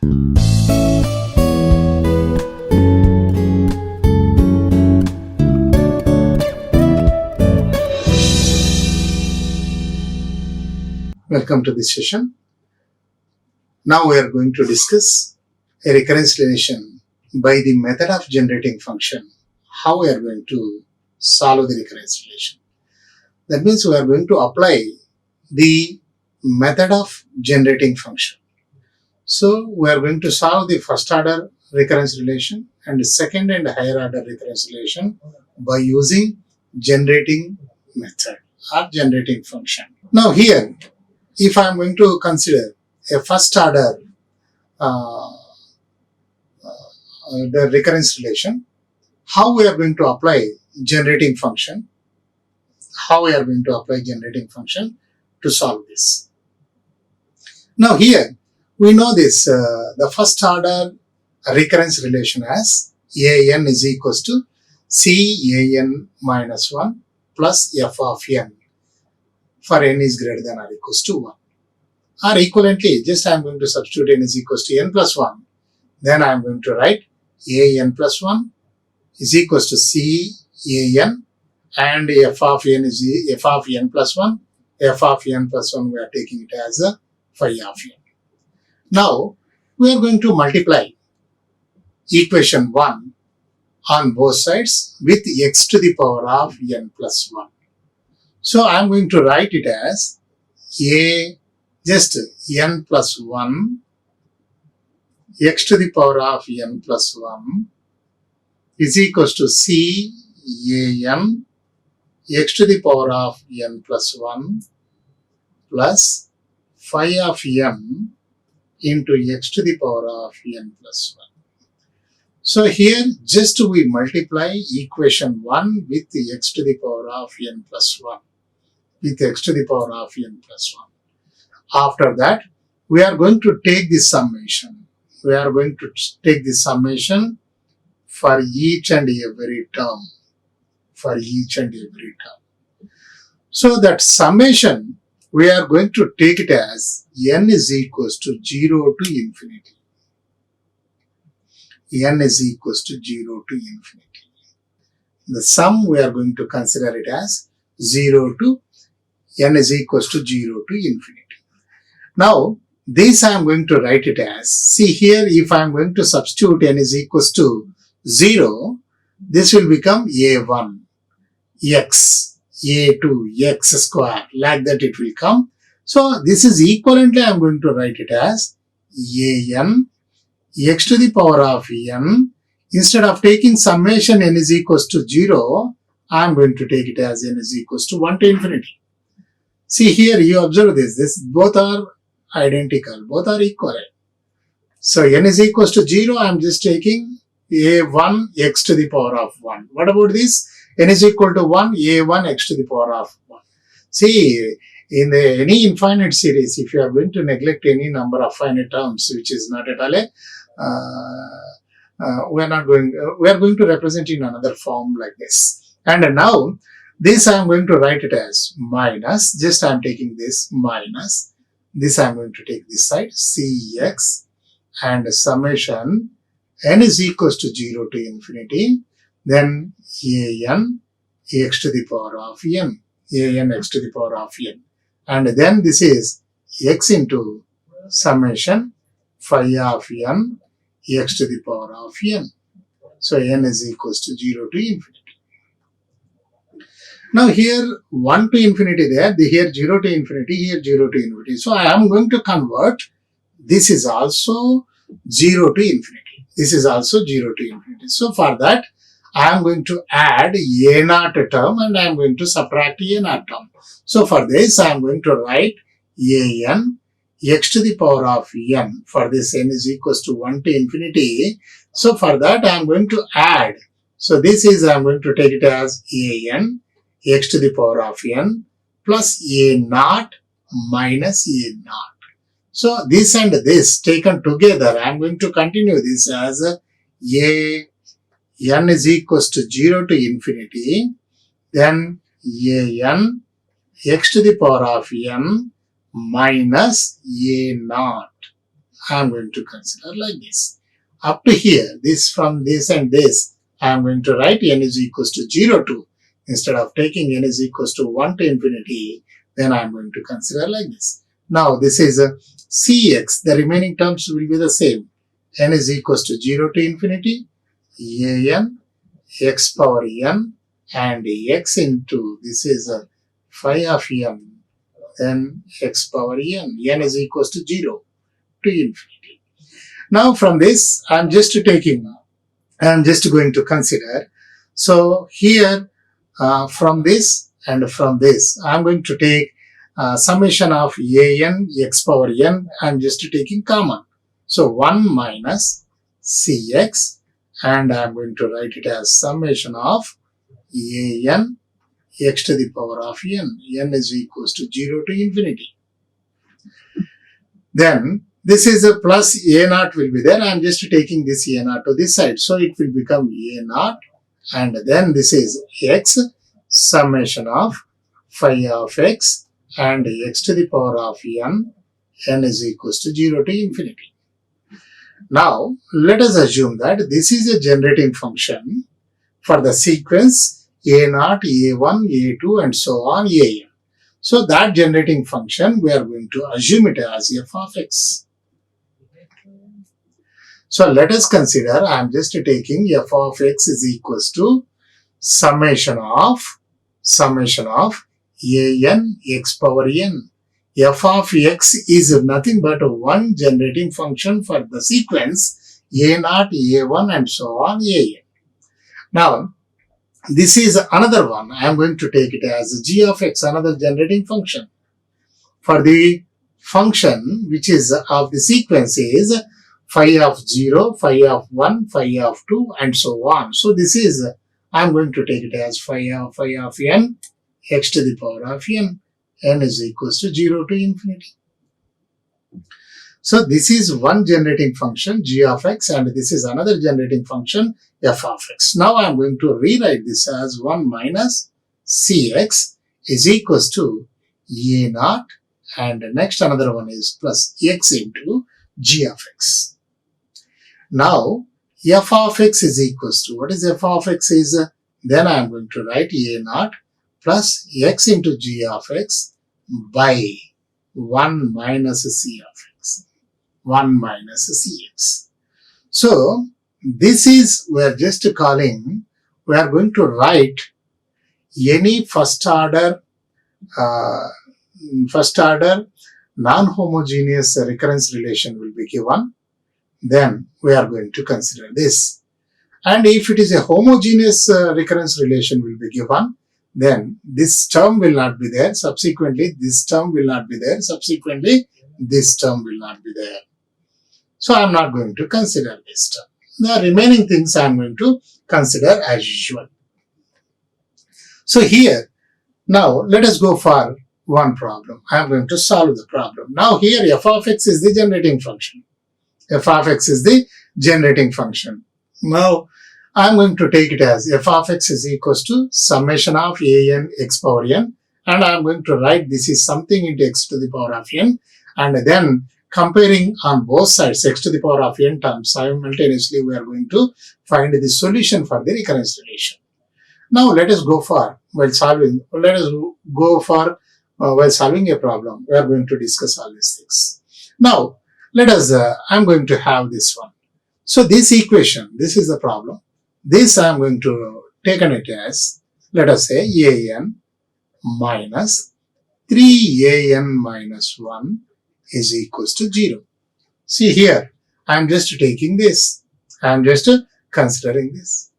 Welcome to this session. Now we are going to discuss a recurrence relation by the method of generating function. How we are going to solve the recurrence relation. That means we are going to apply the method of generating function. So we are going to solve the first order recurrence relation and the second and higher order recurrence relation by using generating method or generating function. Now here, if I am going to consider a first order the recurrence relation, how we are going to apply generating function? How we are going to apply generating function to solve this? Now here we know this the first order recurrence relation as an is equals to can minus 1 plus f of n for n is greater than or equals to 1. Or equivalently, just I am going to substitute n is equals to n plus 1. Then I am going to write an plus 1 is equals to can and f of n is f of n plus 1. F of n plus 1 we are taking it as a phi of n. Now we are going to multiply equation 1 on both sides with x to the power of n plus 1. So I am going to write it as just n plus 1 x to the power of n plus 1 is equals to can x to the power of n plus 1 plus phi of n into x to the power of n plus 1. So here just we multiply equation 1 with the x to the power of n plus 1. With x to the power of n plus 1. After that, we are going to take the summation. We are going to take the summation for each and every term. For each and every term. So that summation, we are going to take it as n is equals to 0 to infinity. N is equals to 0 to infinity. The sum we are going to consider it as 0 to n is equals to 0 to infinity. Now, this I am going to write it as, see here if I am going to substitute n is equals to 0, this will become a1, x, a2, x square, like that it will come. So, this is equivalently I am going to write it as an, x to the power of n, instead of taking summation n is equals to 0, I am going to take it as n is equals to 1 to infinity. See here, you observe this both are identical, both are equivalent. So n is equals to 0, I am just taking a1 x to the power of 1. What about this? N is equal to 1, a1 x to the power of 1. See, in any infinite series, if you are going to neglect any number of finite terms, which is not at all we are going to represent in another form like this. And now, this I am going to write it as minus, just I am taking this minus, this I am going to take this side, cx and summation n is equals to 0 to infinity, then an x to the power of n, an x to the power of n. And then this is x into summation phi of n x to the power of n. So n is equals to 0 to infinity. Now here 1 to infinity there, here 0 to infinity, here 0 to infinity. So I am going to convert, this is also 0 to infinity. This is also 0 to infinity. So for that, I am going to add a naught term and I am going to subtract a naught term. So for this, I am going to write an x to the power of n. For this, n is equals to 1 to infinity. So for that, I am going to add. So this is, I am going to take it as an x to the power of n plus a naught minus a naught. So this and this taken together, I am going to continue this as n is equals to 0 to infinity, then an x to the power of n minus a naught I am going to consider like this. Up to here, this from this and this, I am going to write n is equals to 0 to, instead of taking n is equals to 1 to infinity, then I am going to consider like this. Now this is a Cx, the remaining terms will be the same. N is equals to 0 to infinity, an x power n and x into, this is a phi of n, then x power n is equals to 0 to infinity. Now from this, I am just going to consider. So here from this and from this, I am going to take summation of an x power n. I am just taking common. So 1 minus cx, and I am going to write it as summation of an x to the power of n. N is equals to 0 to infinity. Then this is a plus a naught will be there. I am just taking this a naught to this side. So it will become a naught, and then this is x summation of phi of x and x to the power of n is equals to 0 to infinity. Now let us assume that this is a generating function for the sequence a naught, a1, a2 and so on an. So that generating function, we are going to assume it as f of x. So let us consider, I am just taking f of x is equals to summation of an x power n. F of x is nothing but one generating function for the sequence a naught, a1 and so on an. Now this is another one. I am going to take it as g of x, another generating function for the function which is of the sequence is phi of 0, phi of 1, phi of 2 and so on. So this is, I am going to take it as phi of n x to the power of n is equals to 0 to infinity. So this is one generating function g of x, and this is another generating function f of x. Now I am going to rewrite this as 1 minus cx is equals to a naught, and next another one is plus x into g of x. Now f of x is equals to, what is f of x is, then I am going to write a naught plus x into g of x by 1 minus c of x. 1 minus cx. So this is, we are just calling, we are going to write any first order non-homogeneous recurrence relation will be given. Then we are going to consider this. And if it is a homogeneous recurrence relation will be given, then this term will not be there. Subsequently, this term will not be there. Subsequently, this term will not be there. So I am not going to consider this term. The remaining things I am going to consider as usual. So here, now let us go for one problem. I am going to solve the problem. Now here f of x is the generating function. F of x is the generating function. Now I am going to take it as f of x is equals to summation of an x power n, and I am going to write this is something into x to the power of n, and then comparing on both sides x to the power of n terms, simultaneously we are going to find the solution for the recurrence relation. Now let us go for, while solving a problem, we are going to discuss all these things. Now let us, I am going to have this one. So this equation, this is the problem. This I am going to take it as, let us say an minus 3an minus 1 is equals to 0. See here, I am just taking this. I am just considering this.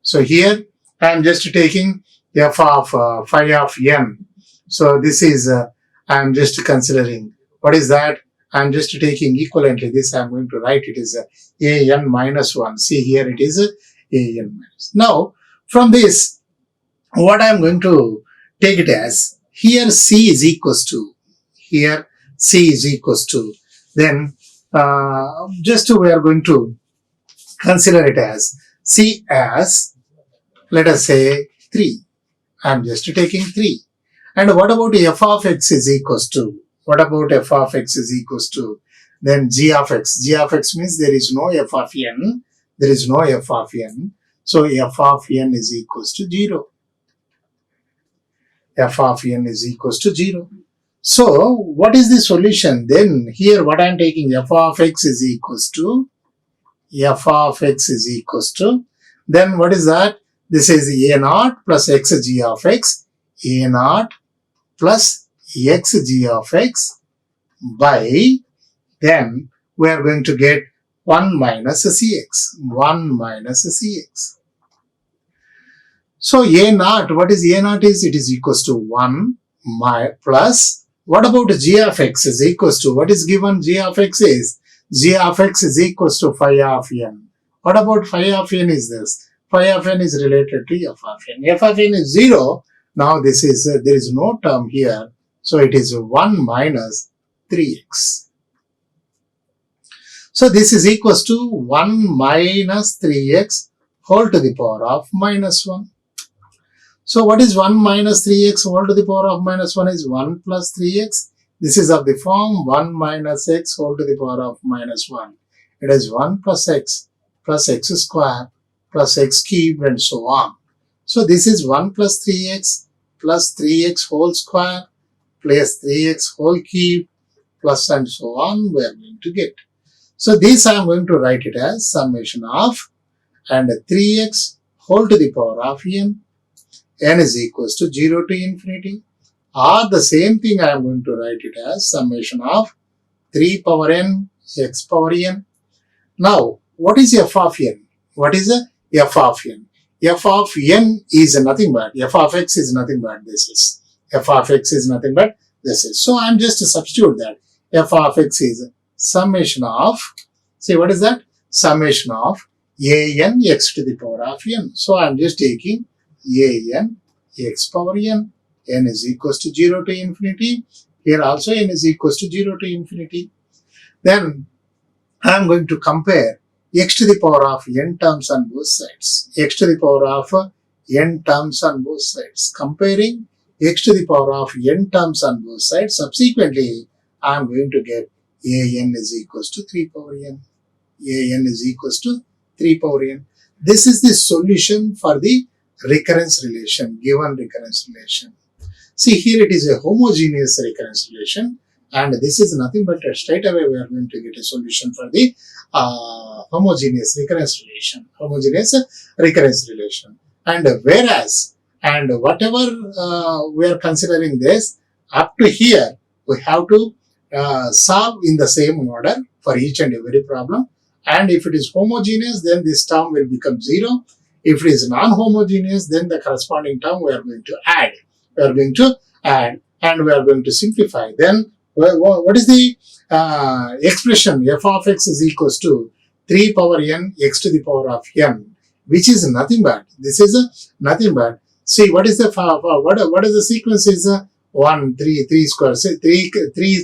So here, I am just taking f of phi of n. So this is, I am just considering, what is that? I am just taking equivalently this, I am going to write it is an minus 1. See here it is an minus. Now, from this, what I am going to take it as, here c is equals to, here c is equals to, then just we are going to consider it as c as, let us say 3. I am just taking 3. And what about f of x is equals to? What about f of x is equals to? Then g of x. G of x means there is no f of n. There is no f of n. So f of n is equals to 0. F of n is equals to 0. So what is the solution? Then here what I am taking, f of x is equals to, then what is that? This is a naught plus x g of x, a naught plus x g of x by, then we are going to get 1 minus cx, 1 minus cx. So a naught, what is a naught is? It is equals to 1 plus, what about g of x is equals to, what is given? G of x is equals to phi of n. What about phi of n is this? Phi of n is related to f of n. F of n is 0. Now this is, there is no term here. So it is 1 minus 3x. So this is equals to 1 minus 3x whole to the power of minus 1. So what is 1 minus 3x whole to the power of minus 1 is 1 plus 3x. This is of the form 1 minus x whole to the power of minus 1. It is 1 plus x square plus x cubed and so on. So this is 1 plus 3x whole square plus 3x whole cube plus and so on we are going to get. So this I am going to write it as summation of and 3x whole to the power of n is equals to 0 to infinity, or the same thing I am going to write it as summation of 3 power n x power n. Now what is f of n? What is f of n? F of n is nothing but, f of x is nothing but this is. F of x is nothing but this is. So I am just to substitute that. F of x is summation of, see what is that? Summation of an x to the power of n. So I am just taking an x power n is equals to 0 to infinity. Here also n is equals to 0 to infinity. Then I am going to compare x to the power of n terms on both sides. X to the power of n terms on both sides. Comparing x to the power of n terms on both sides. Subsequently, I am going to get an is equals to 3 power n. An is equals to 3 power n. This is the solution for the recurrence relation, given recurrence relation. See, here it is a homogeneous recurrence relation, and this is nothing but straight away we are going to get a solution for the homogeneous recurrence relation. And whereas, and whatever we are considering this, up to here, we have to solve in the same order for each and every problem. And if it is homogeneous, then this term will become 0. If it is non-homogeneous, then the corresponding term we are going to add. And we are going to simplify. Then what is the expression? F of x is equals to 3 power n x to the power of n, which is nothing but, this is nothing but, see what is the what is the sequence is 1 3 square, 3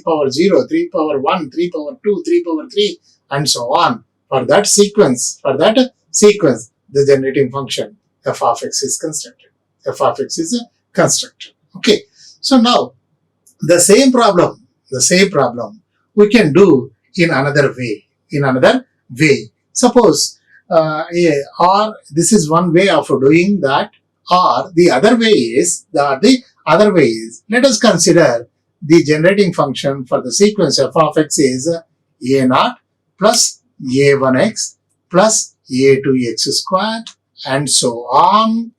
power 0, 3 power 1, 3 power 2, 3 power 3 and so on. For that sequence, the generating function f of x is constructed. Okay. So now the same problem we can do in another way. Suppose or this is one way of doing that, or the other way is let us consider the generating function for the sequence f of x is a naught plus a1x plus a2x squared and so on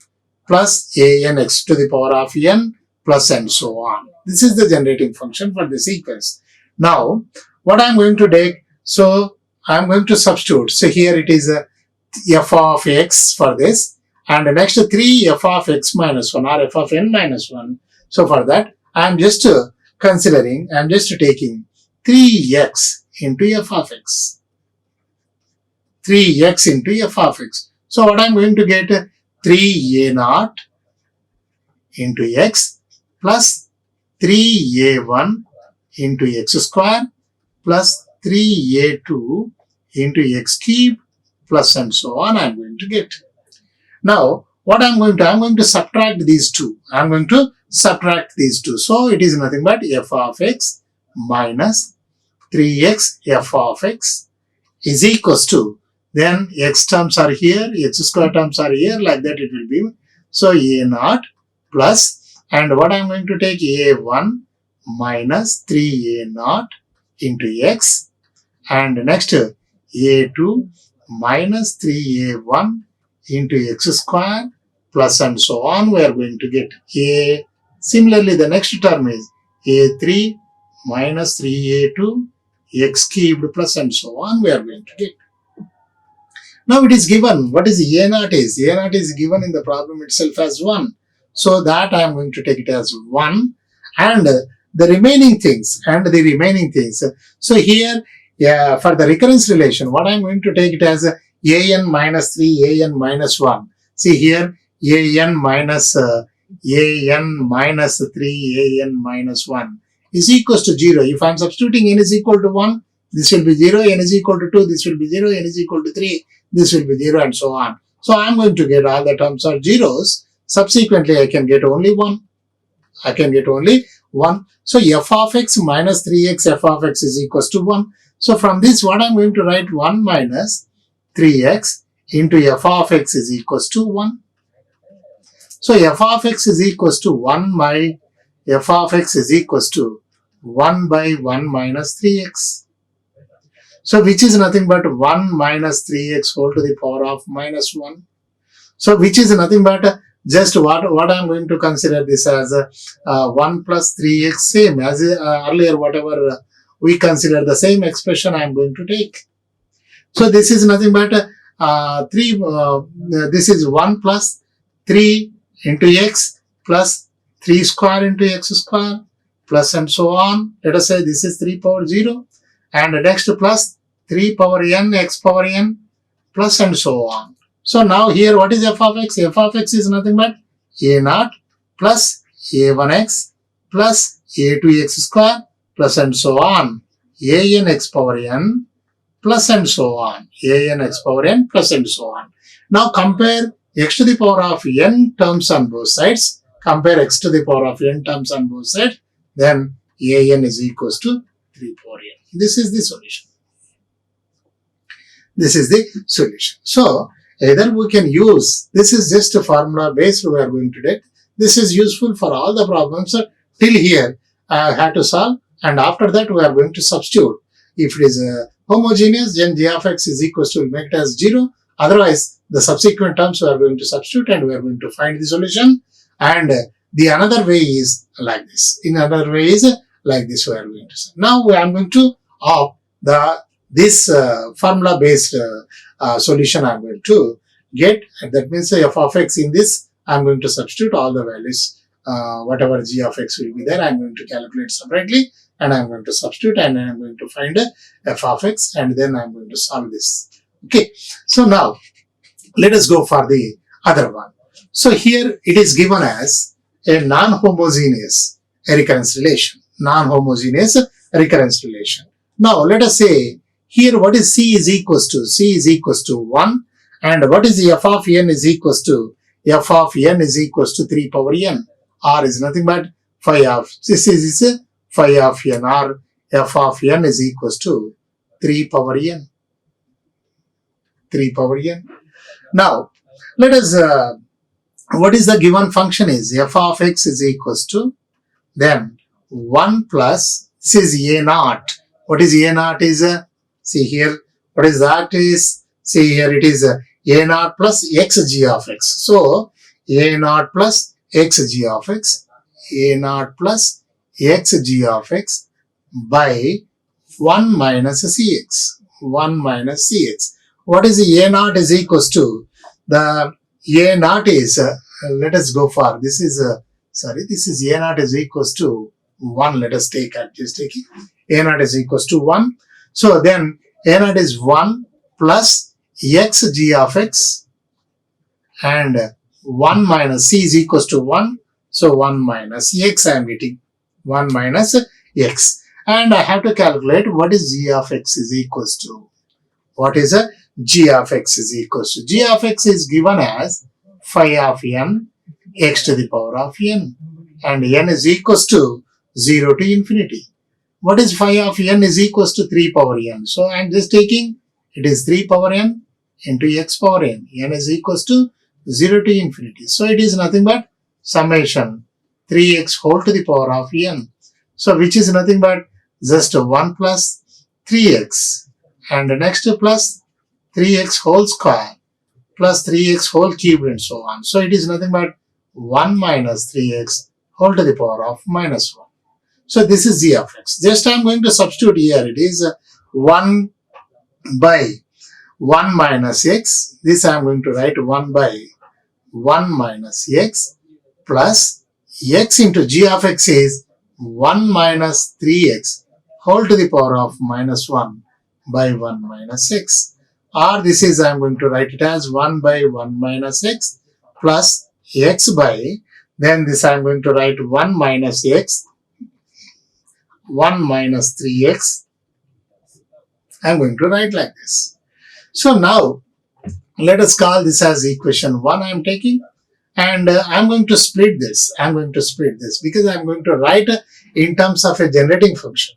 plus an x to the power of n plus and so on. This is the generating function for the sequence. Now, what I am going to take, so I am going to substitute. So here it is f of x for this, and the next 3 f of x minus 1 or f of n minus 1. So for that, I am just taking 3x into f of x. 3x into f of x. So what I am going to get 3a naught into x plus 3a1 into x square plus 3a2 into x cube plus and so on I am going to get. Now what I am going to subtract these two. So it is nothing but f of x minus 3x f of x is equals to, then x terms are here, x square terms are here, like that it will be. So a naught plus, and what I am going to take, a1 minus 3a naught into x, and next a2 minus 3a1 into x square plus and so on. We are going to get a. Similarly, the next term is a3 minus 3a2 x cubed plus and so on. We are going to get. Now it is given. What is a naught is? A naught is given in the problem itself as 1. So that I am going to take it as 1, and the remaining things. So here, for the recurrence relation, what I am going to take it as an minus 3, an minus 1. See here, an minus 3, an minus 1 is equals to 0. If I am substituting n is equal to 1, this will be 0, n is equal to 2, this will be 0, n is equal to 3, this will be 0, and so on. So I am going to get all the terms are zeros. Subsequently, I can get only 1. So f of x minus 3x f of x is equals to 1. So from this, what I am going to write, 1 minus 3x into f of x is equals to 1. So f of x is equals to 1 by f of x is equals to 1 by 1 minus 3x. So which is nothing but 1 minus 3x whole to the power of minus 1. So which is nothing but just what I am going to consider this as 1 plus 3x, same as earlier whatever we consider, the same expression I am going to take. So this is nothing but this is 1 plus 3 into x plus 3 square into x square plus and so on. Let us say this is 3 power 0, and next plus 3 power n x power n plus and so on. So now here what is f of x? F of x is nothing but a naught plus a1x plus a2x square plus and so on, an x power n plus and so on, an x power n plus and so on. Now compare x to the power of n terms on both sides. Compare x to the power of n terms on both sides. Then an is equals to 3 power n. This is the solution. So either we can use, this is just a formula based we are going to take. This is useful for all the problems till here I had to solve, and after that we are going to substitute. If it is homogeneous, then g of x is equals to, make it as 0. Otherwise, the subsequent terms we are going to substitute and we are going to find the solution. And the another way is like this. In another way is like this we are going to say. Now I am going to opt this formula based solution I am going to get. That means f of x in this I am going to substitute all the values. Whatever g of x will be there, I am going to calculate separately, and I am going to substitute, and I am going to find f of x, and then I am going to solve this. Okay. So now let us go for the other one. So here it is given as a non-homogeneous recurrence relation. Non-homogeneous recurrence relation. Now let us say here what is c is equals to? C is equals to 1, and what is the f of n is equals to? F of n is equals to 3 power n. R is nothing but phi of, this is phi of n, or f of n is equals to 3 power n. 3 power n. Now let us, what is the given function is? F of x is equals to, then 1 plus, this is a naught. What is a naught is? See here, what is that is? See here, it is a naught plus x g of x. So a naught plus x g of x, a naught plus x g of x by 1 minus cx. 1 minus cx. What is the a naught is equals to? The a naught is, let us go for, this is, this is a naught is equals to 1. Let us take, just take it. A naught is equals to 1. So then a naught is 1 plus x g of x, and 1 minus c is equals to 1. So 1 minus x I am getting. 1 minus x. And I have to calculate what is g of x is equals to. What is a g of x is equals to? G of x is given as phi of n x to the power of n, and n is equals to 0 to infinity. what is phi of n is equals to 3 power n. So I am just taking, it is 3 power n into x power n. N is equals to 0 to infinity. So it is nothing but summation 3x whole to the power of n. So which is nothing but just 1 plus 3x and next plus 3x whole square plus 3x whole cubed and so on. So it is nothing but 1 minus 3x whole to the power of minus 1. So this is g of x. Just I am going to substitute here. It is 1 by 1 minus x. This I am going to write 1 by 1 minus x plus x into g of x is 1 minus 3x whole to the power of minus 1 by 1 minus x. Or this is I am going to write it as 1 by 1 minus x plus x by, then this I am going to write 1 minus x, 1 minus 3x. I am going to write like this. So now let us call this as equation 1 I am taking, and I am going to split this. I am going to split this because I am going to write in terms of a generating function.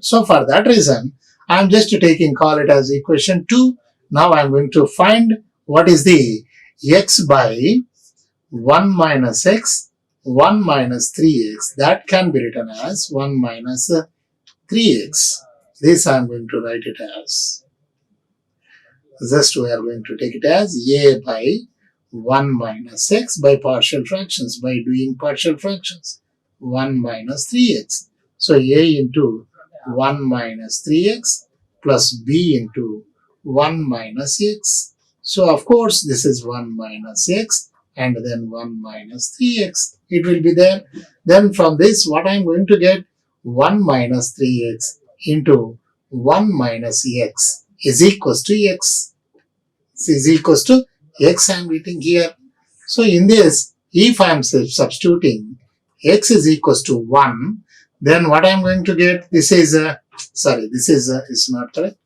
So for that reason, I am just taking, call it as equation 2. Now I am going to find what is the x by 1 minus x, 1 minus 3x. That can be written as 1 minus 3x. This I am going to write it as, just we are going to take it as a by 1 minus x by partial fractions, by doing partial fractions, 1 minus 3x. So a into 1 minus 3x plus b into 1 minus x. So of course this is 1 minus x and then 1 minus 3x. It will be there. Then from this what I am going to get, 1 minus 3x into 1 minus x is equals to x. This is equals to x I am writing here. So in this, if I am substituting x is equals to 1, then what I am going to get, this is it's not correct.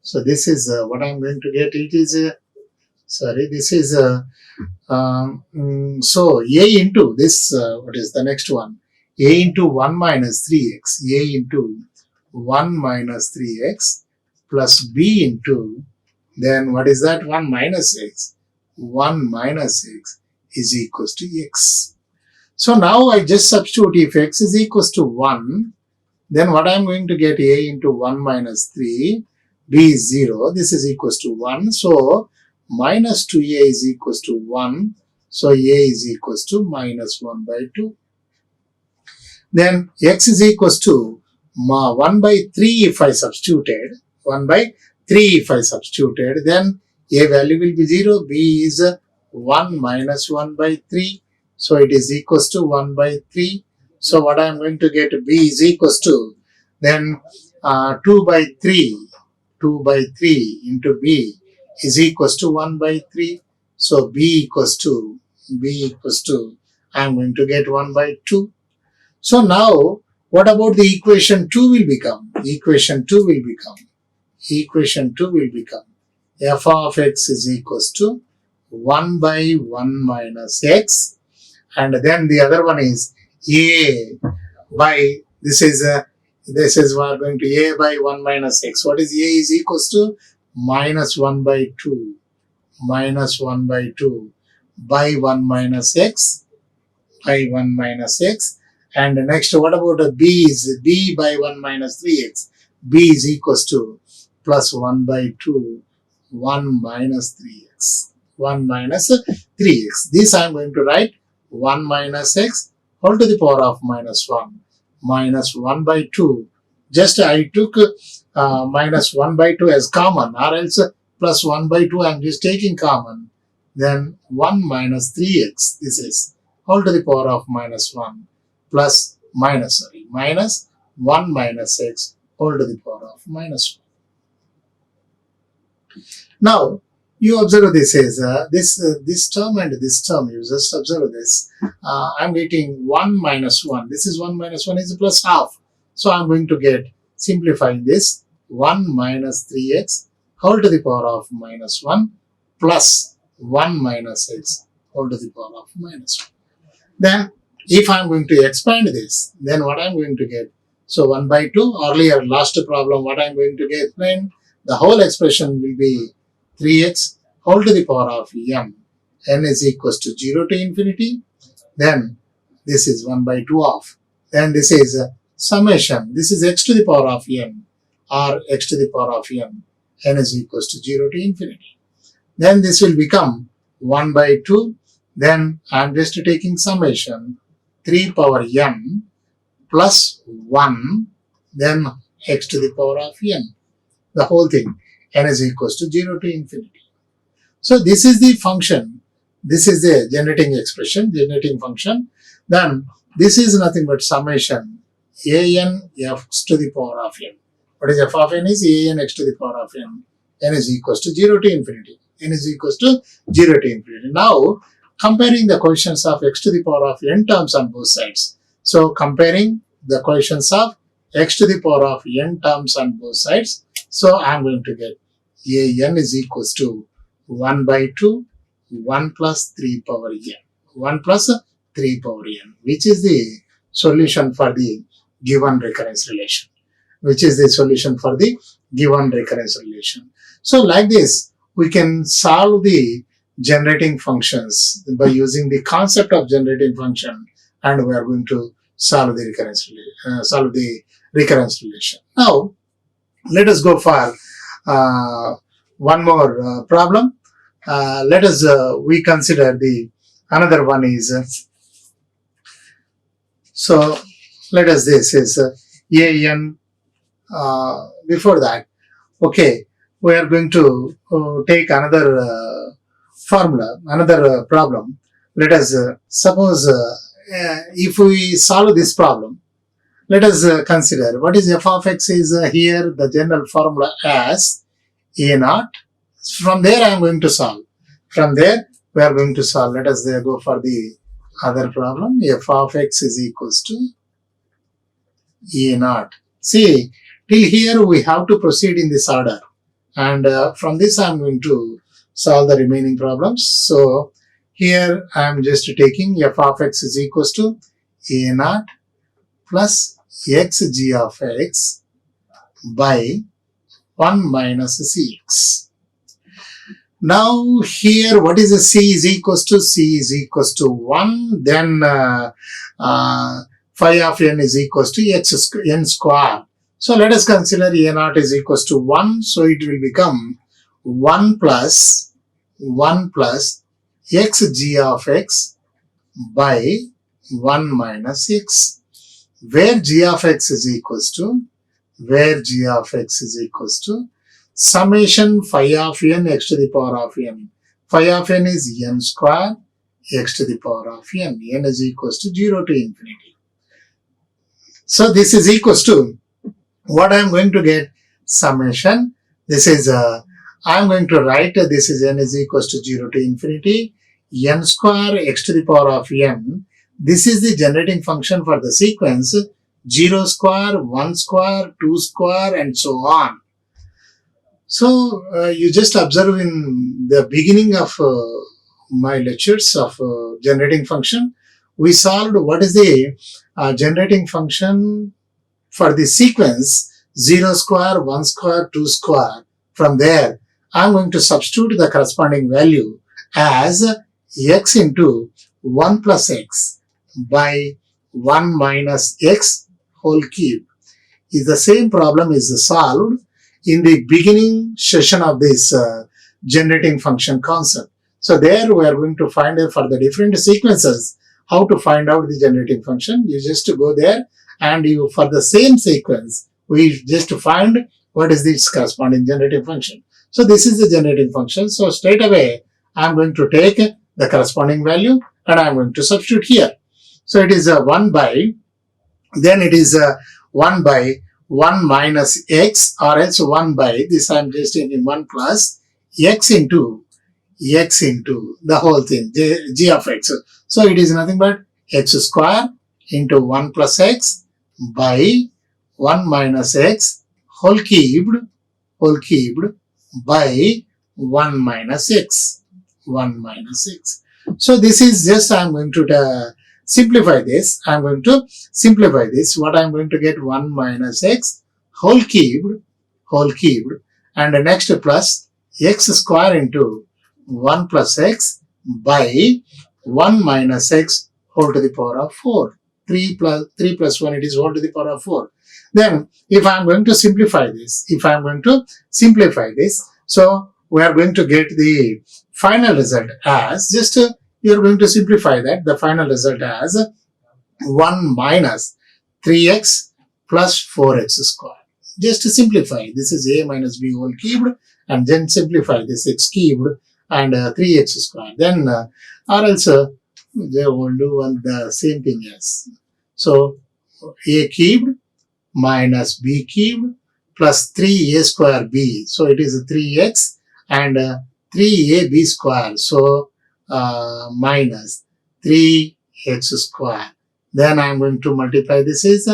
So this is what I am going to get. It is this is so a into this, what is the next one? A into 1 minus 3x, a into 1 minus 3x plus b into, then what is that? 1 minus x. 1 minus x is equals to x. So now I just substitute, if x is equals to 1, then what I am going to get, a into 1 minus 3, b is 0, this is equals to 1. So minus 2a is equals to 1. So a is equals to minus 1 by 2. Then x is equals to 1 by 3 if I substituted, 1 by 3 if I substituted, then a value will be 0, b is 1 minus 1 by 3. So it is equals to 1 by 3. So what I am going to get, b is equals to, then 2 by 3 into b is equals to 1 by 3. So b equals to, I am going to get 1 by 2. So now what about the equation 2 will become? Equation 2 will become f of x is equals to 1 by 1 minus x, and then the other one is a by, this is we are going to a by 1 minus x. What is a is equals to? Minus 1 by 2 by 1 minus x, and next what about a b is b by 1 minus 3x. b is equals to plus 1 by 2 1 minus 3x. This I am going to write 1 minus x whole to the power of minus 1 minus 1 by 2. Just I took minus 1 by 2 as common, or else plus 1 by 2 I am just taking common. Then 1 minus 3x, this is whole to the power of minus 1 plus minus 1 minus x whole to the power of minus 1. Now you observe this is this term and this term, you just observe this. I am getting 1 minus 1. This is 1 minus 1 is plus half. So I am going to get, simplifying this, 1 minus 3x whole to the power of minus 1 plus 1 minus x whole to the power of minus 1. Then If I am going to expand this, then what I am going to get? So 1 by 2, earlier last problem, what I am going to get explained? The whole expression will be 3x whole to the power of m. N is equals to 0 to infinity. Then this is 1 by 2 of. Then this is summation. This is x to the power of n or x to the power of m. N is equals to 0 to infinity. Then this will become 1 by 2. Then I am just taking summation 3 power n plus 1, then x to the power of n. The whole thing, n is equals to 0 to infinity. So this is the function. This is the generating expression, generating function. Then this is nothing but summation an x to the power of n. What is f of n? Is an x to the power of n. N is equals to 0 to infinity. N is equals to 0 to infinity. Now, comparing the coefficients of x to the power of n terms on both sides. So, comparing the coefficients of x to the power of n terms on both sides. So, I am going to get an is equals to 1 by 2, 1 plus 3 power n. 1 plus 3 power n, which is the solution for the given recurrence relation. Which is the solution for the given recurrence relation. So, like this, we can solve the generating functions by using the concept of generating function, and we are going to solve the recurrence relation. Now, let us go for one more problem. Let us we consider the another one is so let us this is an. Before that, okay, we are going to take another formula, another problem. Let us suppose if we solve this problem, let us consider what is f of x is here the general formula as a naught. From there I am going to solve. From there we are going to solve. Let us go for the other problem. F of x is equals to a naught. See, till here we have to proceed in this order, and from this I am going to solve the remaining problems. So here I am just taking f of x is equals to a naught plus x g of x by 1 minus cx. Now here what is the c is equals to? C is equals to 1, then phi of n is equals to n square. So let us consider a naught is equals to 1. So it will become 1 plus x g of x by 1 minus x. Where g of x is equals to summation phi of n x to the power of n. Phi of n is n square x to the power of n. N is equals to 0 to infinity. So this is equals to what I am going to get? Summation. This is I am going to write this is n is equals to 0 to infinity n square x to the power of n. This is the generating function for the sequence 0 square, 1 square, 2 square, and so on. So you just observe in the beginning of my lectures of generating function, we solved what is the generating function for the sequence 0 square, 1 square, 2 square. From there, I am going to substitute the corresponding value as x into 1 plus x by 1 minus x whole cube. Is the same problem is solved in the beginning session of this generating function concept. So there we are going to find for the different sequences how to find out the generating function. You just go there and you for the same sequence we just find what is this corresponding generating function. So this is the generating function. So straight away I am going to take the corresponding value and I am going to substitute here. So it is 1 by, then it is 1 by 1 minus x, or else 1 by, this I am just taking 1 plus x into the whole thing, g of x. So it is nothing but x square into 1 plus x by 1 minus x whole cubed by 1 minus x. So this is just I am going to simplify this. I'm going to simplify this. What I'm going to get 1 minus x whole cubed, and the next plus x square into 1 plus x by 1 minus x whole to the power of 4. 3 plus 1, it is whole to the power of 4. Then if I am going to simplify this, so we are going to get the final result as, just you are going to simplify that, the final result as 1 minus 3x plus 4x square. Just to simplify, this is a minus b whole cubed, and then simplify this x cubed and 3x square. Then or else they will do the same thing as. So a cubed minus b cubed plus 3a square b. So it is 3x and 3ab square. So minus 3x square. Then I am going to multiply this is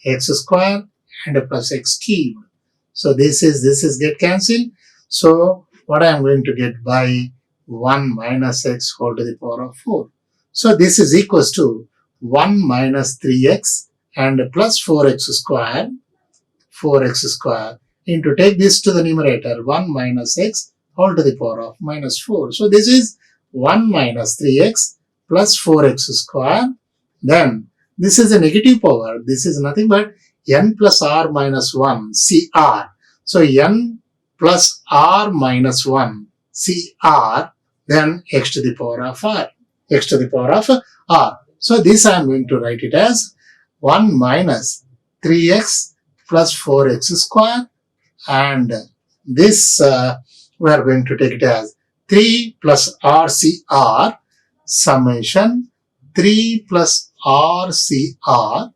x square and plus x cubed. So this is get cancelled. So what I am going to get by 1 minus x whole to the power of 4. So this is equals to 1 minus 3x and plus 4x square into, take this to the numerator, 1 minus x whole to the power of minus 4. So this is 1 minus 3x plus 4x square. Then this is a negative power. This is nothing but n plus r minus 1 cr. So n plus r minus 1 cr, then x to the power of r. So this I am going to write it as 1 minus 3x plus 4x square, and this we are going to take it as 3 plus rcr summation 3 plus rcr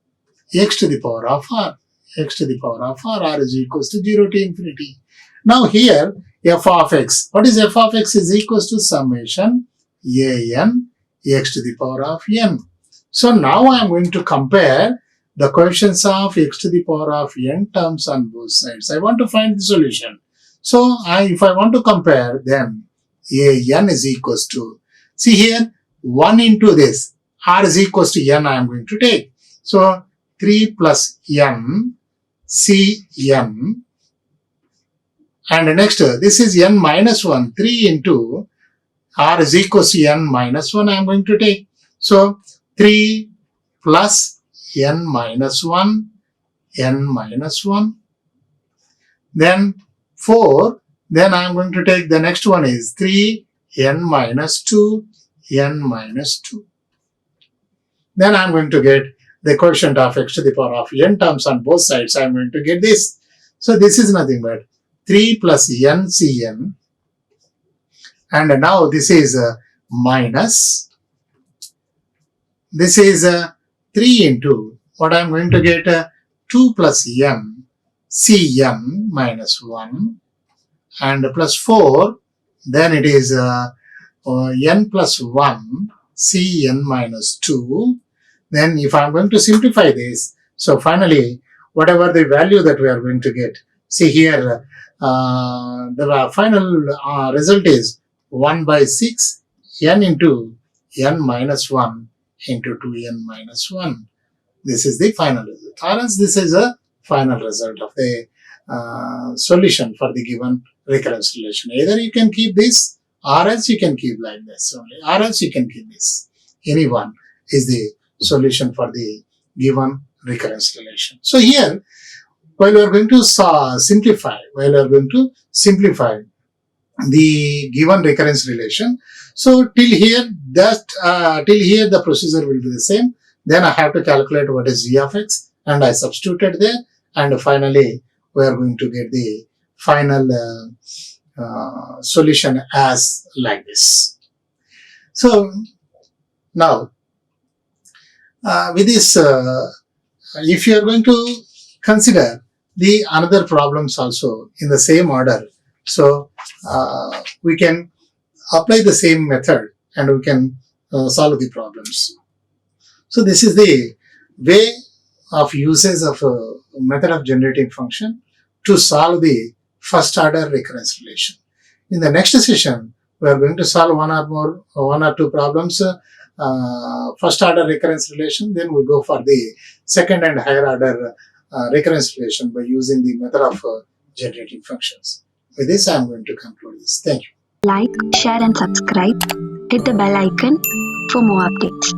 x to the power of r. R is equals to 0 to infinity. Now here f of x. What is f of x is equals to summation an x to the power of n. So now I am going to compare the coefficients of x to the power of n terms on both sides. I want to find the solution. So if I want to compare, then an is equals to, see here, 1 into this, r is equals to n I am going to take. So 3 plus n cn, and next this is n minus 1, 3 into r is equals to n minus 1 I am going to take. So 3 plus n minus 1, then 4, then I am going to take the next one is 3 n minus 2. Then I am going to get the quotient of x to the power of n terms on both sides. I am going to get this. So this is nothing but 3 plus n cn, and now this is minus, this is 3 into, what I am going to get 2 plus n cn minus 1, and plus 4, then it is n plus 1 cn minus 2. Then if I am going to simplify this, so finally whatever the value that we are going to get, see here the final result is 1 by 6 n into n minus 1 into 2n minus 1. This is the final result, or else this is a final result of the solution for the given recurrence relation. Either you can keep this, or else you can keep like this only, or else you can keep this. Any one is the solution for the given recurrence relation. So here, while we are going to simplify the given recurrence relation, so till here the procedure will be the same. Then I have to calculate what is g of x, and I substituted there, and finally we are going to get the final solution as like this. So now with this, if you are going to consider the another problems also in the same order, so we can apply the same method and we can solve the problems. So this is the way of uses of a method of generating function to solve the first order recurrence relation. In the next session, we are going to solve one or two problems first order recurrence relation, then we go for the second and higher order recurrence relation by using the method of generating functions. With this, I am going to conclude this. Thank you. Like, share and subscribe. Hit the bell icon for more updates.